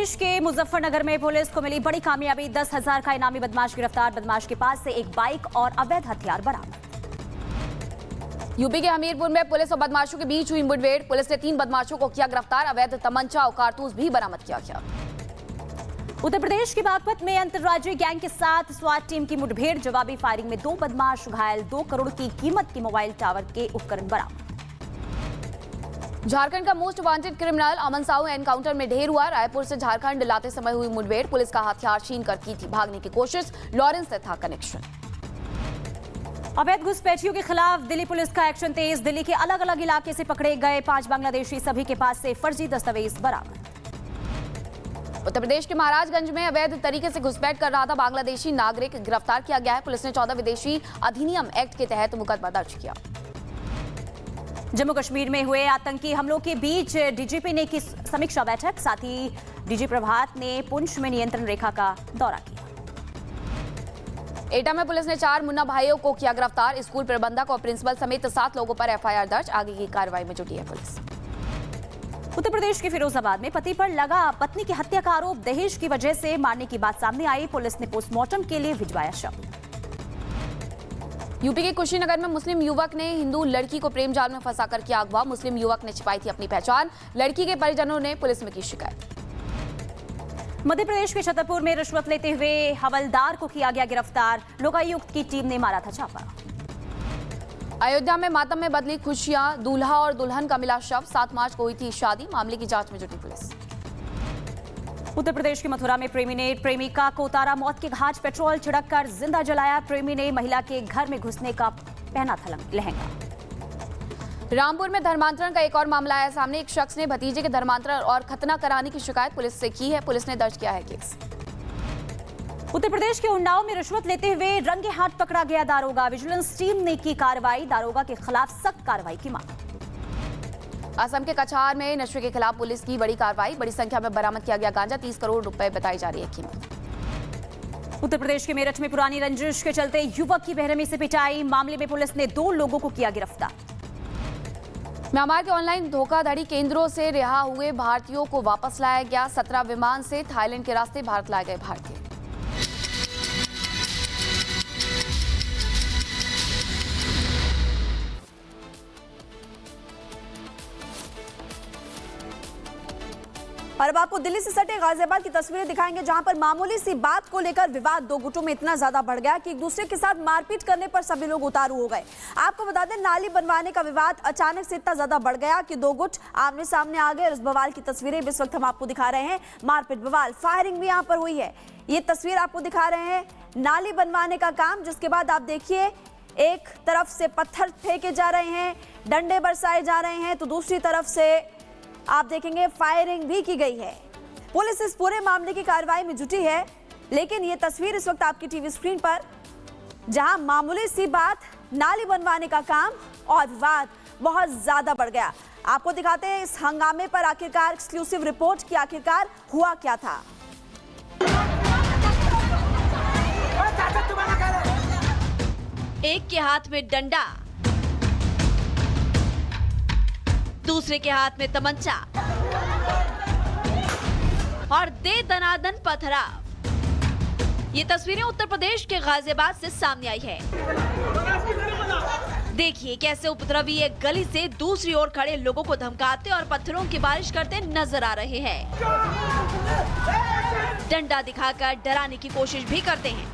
प्रदेश के मुजफ्फरनगर में पुलिस को मिली बड़ी कामयाबी। 10,000 का इनामी बदमाश गिरफ्तार। बदमाश के पास से एक बाइक और अवैध हथियार बरामद। यूपी के हमीरपुर में पुलिस और बदमाशों के बीच हुई मुठभेड़। पुलिस ने 3 बदमाशों को किया गिरफ्तार। अवैध तमंचा और कारतूस भी बरामद किया गया। उत्तर प्रदेश के बागपत में अंतर्राज्यीय गैंग के साथ स्वाट टीम की मुठभेड़। जवाबी फायरिंग में 2 बदमाश घायल। 2 करोड़ की कीमत के मोबाइल टावर के उपकरण बरामद। झारखंड का मोस्ट वांटेड क्रिमिनल अमन साहू एनकाउंटर में ढेर हुआ। रायपुर से झारखंड लाते समय हुई मुठभेड़। पुलिस का हथियार छीन कर की थी भागने की कोशिश। लॉरेंस से था कनेक्शन। अवैध घुसपैठियों के खिलाफ दिल्ली पुलिस का एक्शन तेज। दिल्ली के अलग अलग इलाके से पकड़े गए 5 बांग्लादेशी। सभी के पास से फर्जी दस्तावेज बरामद। उत्तर प्रदेश के महाराजगंज में अवैध तरीके से घुसपैठ कर रहा था बांग्लादेशी नागरिक। गिरफ्तार किया गया है। पुलिस ने 14 विदेशी अधिनियम एक्ट के तहत मुकदमा दर्ज किया। जम्मू कश्मीर में हुए आतंकी हमलों के बीच डीजीपी ने की समीक्षा बैठक। साथ ही डीजी प्रभात ने पुंछ में नियंत्रण रेखा का दौरा किया। एटा में पुलिस ने 4 मुन्ना भाइयों को किया गिरफ्तार। स्कूल प्रबंधक और प्रिंसिपल समेत 7 लोगों पर एफआईआर दर्ज। आगे की कार्रवाई में जुटी है पुलिस। उत्तर प्रदेश के फिरोजाबाद में पति पर लगा पत्नी की हत्या का आरोप। दहेज की वजह से मारने की बात सामने आई। पुलिस ने पोस्टमार्टम के लिए भिजवाया शव। यूपी के कुशीनगर में मुस्लिम युवक ने हिंदू लड़की को प्रेम जाल में फंसाकर किया अगवा। मुस्लिम युवक ने छिपाई थी अपनी पहचान। लड़की के परिजनों ने पुलिस में की शिकायत। मध्य प्रदेश के छतरपुर में रिश्वत लेते हुए हवलदार को किया गया गिरफ्तार। लोकायुक्त की टीम ने मारा था छापा। अयोध्या में मातम में बदली खुशियां। दूल्हा और दुल्हन का मिला शव। 7 मार्च को हुई थी शादी। मामले की जांच में जुटी पुलिस। उत्तर प्रदेश के मथुरा में प्रेमी ने प्रेमिका को उतारा मौत के घाट। पेट्रोल छिड़ककर जिंदा जलाया। प्रेमी ने महिला के घर में घुसने का पहना था लहंगा। रामपुर में धर्मांतरण का एक और मामला आया सामने। एक शख्स ने भतीजे के धर्मांतरण और खतना कराने की शिकायत पुलिस से की है। पुलिस ने दर्ज किया है केस। उत्तर प्रदेश के उन्नाव में रिश्वत लेते हुए रंगे हाथ पकड़ा गया दारोगा। विजिलेंस टीम ने की कार्रवाई। दारोगा के खिलाफ सख्त कार्रवाई की मांग। असम के कछार में नशे के खिलाफ पुलिस की बड़ी कार्रवाई। बड़ी संख्या में बरामद किया गया गांजा। 30 करोड़ रुपए बताई जा रही है कीमत। उत्तर प्रदेश के मेरठ में पुरानी रंजिश के चलते युवक की बेरहमी से पिटाई। मामले में पुलिस ने 2 लोगों को किया गिरफ्तार। म्यांमार के ऑनलाइन धोखाधड़ी केंद्रों से रिहा हुए भारतीयों को वापस लाया गया। 17 विमान से थाईलैंड के रास्ते भारत लाए गए भारतीय। और अब आपको दिल्ली से सटे गाजियाबाद की तस्वीरें दिखाएंगे, जहां पर मामूली सी बात को लेकर विवाद 2 गुटों में इतना ज्यादा बढ़ गया कि एक दूसरे के साथ मारपीट करने पर सभी लोग उतारू हो गए। आपको बता दें, नाली बनवाने का विवाद अचानक से इतना ज्यादा बढ़ गया कि 2 गुट आमने सामने आ गए। और इस बवाल की तस्वीरें इस वक्त हम आपको दिखा रहे हैं। मारपीट, बवाल, फायरिंग भी यहाँ पर हुई है। ये तस्वीर आपको दिखा रहे हैं नाली बनवाने का काम, जिसके बाद आप देखिए एक तरफ से पत्थर फेंके जा रहे हैं, डंडे बरसाए जा रहे हैं, तो दूसरी तरफ से आप देखेंगे फायरिंग भी की गई है। पुलिस इस पूरे मामले की कार्रवाई में जुटी है। लेकिन ये तस्वीर इस वक्त आपकी टीवी स्क्रीन पर, जहां मामूली सी बात नाली बनवाने का काम और विवाद बहुत ज्यादा बढ़ गया। आपको दिखाते हैं इस हंगामे पर आखिरकार एक्सक्लूसिव रिपोर्ट की आखिरकार हुआ क्या था। एक के हाथ में डंडा, दूसरे के हाथ में तमंचा और दे दनादन पथराव। ये तस्वीरें उत्तर प्रदेश के गाजियाबाद से सामने आई है। देखिए कैसे उपद्रवी एक गली से दूसरी ओर खड़े लोगों को धमकाते और पत्थरों की बारिश करते नजर आ रहे हैं। डंडा दिखाकर डराने की कोशिश भी करते हैं।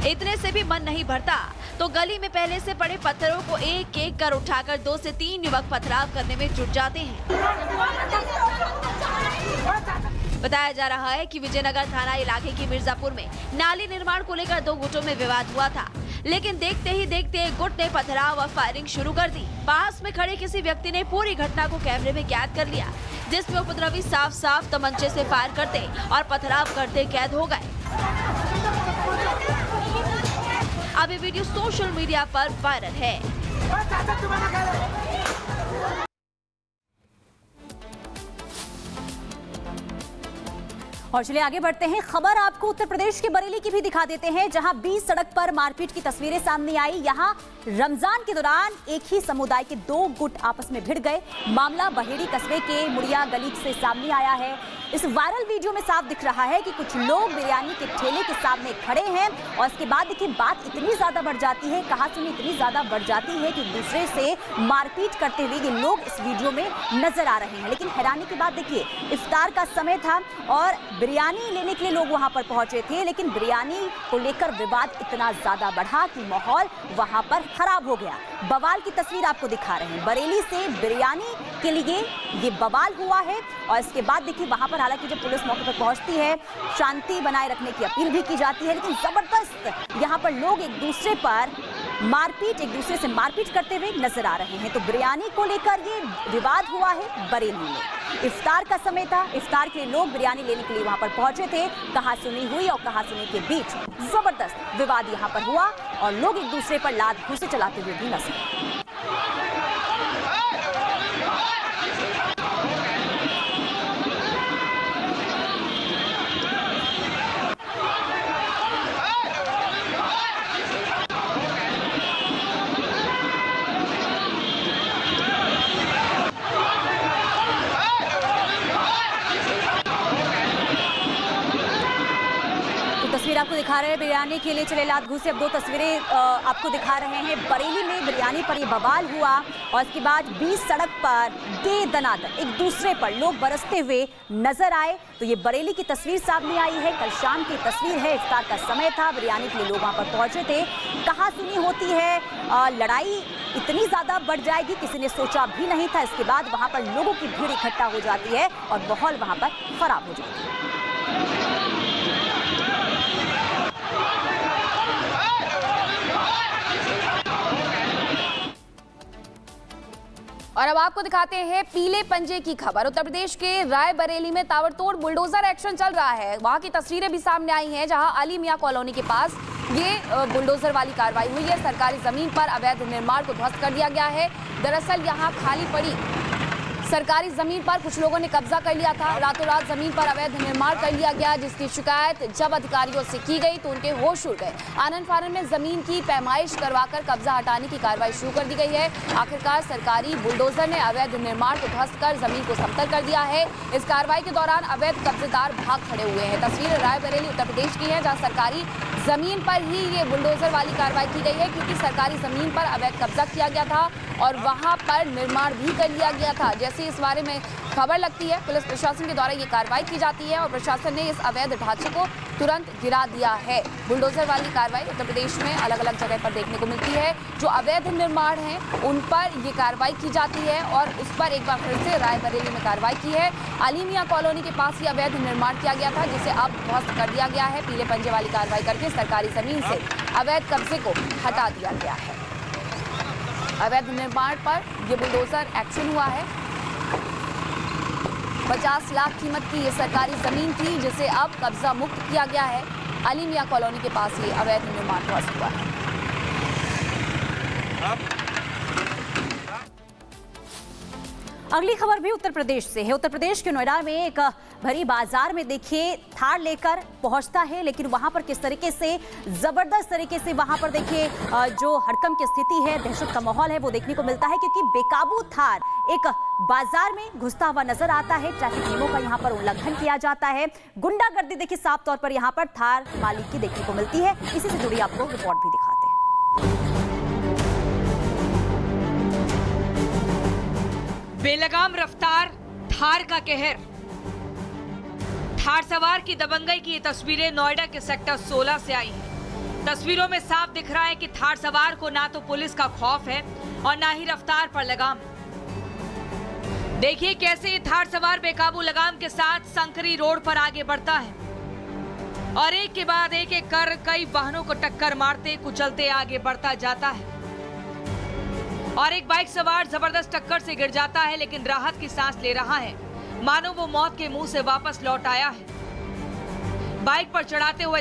इतने से भी मन नहीं भरता तो गली में पहले से पड़े पत्थरों को एक एक कर उठाकर 2 से 3 युवक पथराव करने में जुट जाते हैं। बताया जा रहा है कि विजयनगर थाना इलाके की मिर्जापुर में नाली निर्माण को लेकर 2 गुटों में विवाद हुआ था। लेकिन देखते ही देखते एक गुट ने पथराव और फायरिंग शुरू कर दी। पास में खड़े किसी व्यक्ति ने पूरी घटना को कैमरे में कैद कर लिया, जिसमें उपद्रवी साफ साफ तमंचे से फायर करते और पथराव करते कैद हो गए। अब ये वीडियो सोशल मीडिया पर वायरल है। और चलिए आगे बढ़ते हैं। खबर आपको उत्तर प्रदेश के बरेली की भी दिखा देते हैं, जहां 20 सड़क पर मारपीट की तस्वीरें सामने आई। यहां रमजान के दौरान एक ही समुदाय के 2 गुट आपस में भिड़ गए। मामला बहेड़ी कस्बे के मुड़िया गली से सामने आया है। इस वायरल वीडियो में साफ दिख रहा है कि कुछ लोग बिरयानी के ठेले के सामने खड़े हैं और इसके बाद देखिए बात इतनी ज्यादा बढ़ जाती है, कहासुनी इतनी ज्यादा बढ़ जाती है कि दूसरे से मारपीट करते हुए ये लोग इस वीडियो में नजर आ रहे हैं। लेकिन हैरानी की बात देखिए, इफ्तार का समय था और बिरयानी लेने के लिए लोग वहां पर पहुंचे थे, लेकिन बिरयानी को लेकर विवाद इतना ज्यादा बढ़ा कि माहौल वहां पर खराब हो गया। बवाल की तस्वीर आपको दिखा रहे हैं। बरेली से बिरयानी के लिए ये बवाल हुआ है और इसके बाद देखिए वहां पर हालांकि जब पुलिस मौके पर पहुंचती है, शांति बनाए रखने की अपील भी की जाती है, लेकिन जबरदस्त यहां पर लोग एक दूसरे से मारपीट करते हुए नजर आ रहे हैं। तो बिरयानी को लेकर ये विवाद हुआ है बरेली में। इफ्तार का समय था, इफ्तार के लिए लोग बिरयानी लेने के लिए वहां पर पहुंचे थे। कहासुनी हुई और कहासुनी के बीच जबरदस्त विवाद यहां पर हुआ और लोग एक दूसरे पर लात घूंसे चलाते हुए भी नजर आए। तस्वीर आपको दिखा रहे हैं बिरयानी के लिए चले लात घूसे। अब 2 तस्वीरें आपको दिखा रहे हैं। बरेली में बिरयानी पर यह बवाल हुआ और इसके बाद 20 सड़क पर दे दनादन एक दूसरे पर लोग बरसते हुए नजर आए। तो ये बरेली की तस्वीर सामने आई है। कल शाम की तस्वीर है। इफ्तार का समय था, बिरयानी के लिए लोग वहां पर पहुंचे थे। कहासुनी होती है, लड़ाई इतनी ज्यादा बढ़ जाएगी किसी ने सोचा भी नहीं था। इसके बाद वहां पर लोगों की भीड़ इकट्ठा हो जाती है और माहौल वहां पर खराब हो जाता है। और अब आपको दिखाते हैं पीले पंजे की खबर। उत्तर प्रदेश के रायबरेली में ताबड़तोड़ बुलडोजर एक्शन चल रहा है। वहां की तस्वीरें भी सामने आई हैं, जहां अली मियां कॉलोनी के पास ये बुलडोजर वाली कार्रवाई हुई है। सरकारी जमीन पर अवैध निर्माण को ध्वस्त कर दिया गया है। दरअसल यहां खाली पड़ी सरकारी जमीन पर कुछ लोगों ने कब्जा कर लिया था। रातों रात जमीन पर अवैध निर्माण कर लिया गया, जिसकी शिकायत जब अधिकारियों से की गई तो उनके होश उड़ गए। आनन फानन में जमीन की पैमाइश करवाकर कब्जा हटाने की कार्रवाई शुरू कर दी गई है। आखिरकार सरकारी बुलडोजर ने अवैध निर्माण को ध्वस्त कर जमीन को समतल कर दिया है। इस कार्रवाई के दौरान अवैध कब्जेदार भाग खड़े हुए हैं। तस्वीर रायबरेली उत्तर प्रदेश की है, जहाँ सरकारी जमीन पर ही ये बुलडोजर वाली कार्रवाई की गई है, क्योंकि सरकारी जमीन पर अवैध कब्जा किया गया था और वहां पर निर्माण भी कर लिया गया था। जैसे इस बारे में खबर लगती है, पुलिस प्रशासन के द्वारा ये कार्रवाई की जाती है और प्रशासन ने इस अवैध ढांचे को तुरंत गिरा दिया है। बुलडोजर वाली कार्रवाई उत्तर प्रदेश में अलग अलग जगह पर देखने को मिलती है। जो अवैध निर्माण है उन पर ये कार्रवाई की जाती है और उस पर एक बार फिर से रायबरेली में कार्रवाई की है। अली मियां कॉलोनी के पास ये अवैध निर्माण किया गया था, जिसे अब ध्वस्त कर दिया गया है। पीले पंजे वाली कार्रवाई करके सरकारी जमीन से अवैध कब्जे को हटा दिया गया है। अवैध निर्माण पर ये बुलडोजर एक्शन हुआ है। 50 लाख कीमत की ये सरकारी जमीन थी, जिसे अब कब्जा मुक्त किया गया है। अली मियां कॉलोनी के पास ये अवैध निर्माण ध्वस्त हुआ है। अगली खबर भी उत्तर प्रदेश से है। उत्तर प्रदेश के नोएडा में एक भरी बाजार में देखिए थार लेकर पहुंचता है, लेकिन वहां पर किस तरीके से जबरदस्त तरीके से वहां पर देखिए जो हड़कंप की स्थिति है, दहशत का माहौल है, वो देखने को मिलता है, क्योंकि बेकाबू थार एक बाजार में घुसता हुआ नजर आता है। ट्रैफिक नियमों का यहां पर उल्लंघन किया जाता है। गुंडागर्दी देखिए साफ तौर पर यहां पर थार मालिक की देखने को मिलती है। इसी से जुड़ी आपको रिपोर्ट भी दिखाते हैं। बेलगाम रफ्तार, थार का कहर। थार सवार की दबंगई की ये तस्वीरें नोएडा के सेक्टर 16 से आई हैं। तस्वीरों में साफ दिख रहा है कि थार सवार को ना तो पुलिस का खौफ है और ना ही रफ्तार पर लगाम। देखिए कैसे ये थार सवार बेकाबू लगाम के साथ संकरी रोड पर आगे बढ़ता है और एक के बाद एक कर कई वाहनों को टक्कर मारते कुचलते आगे बढ़ता जाता है और एक बाइक सवार जबरदस्त टक्कर से गिर जाता है, लेकिन राहत की सांस ले रहा है, मानो वो मौत के मुंह से वापस लौट आया है। बाइक पर चढ़ाते हुए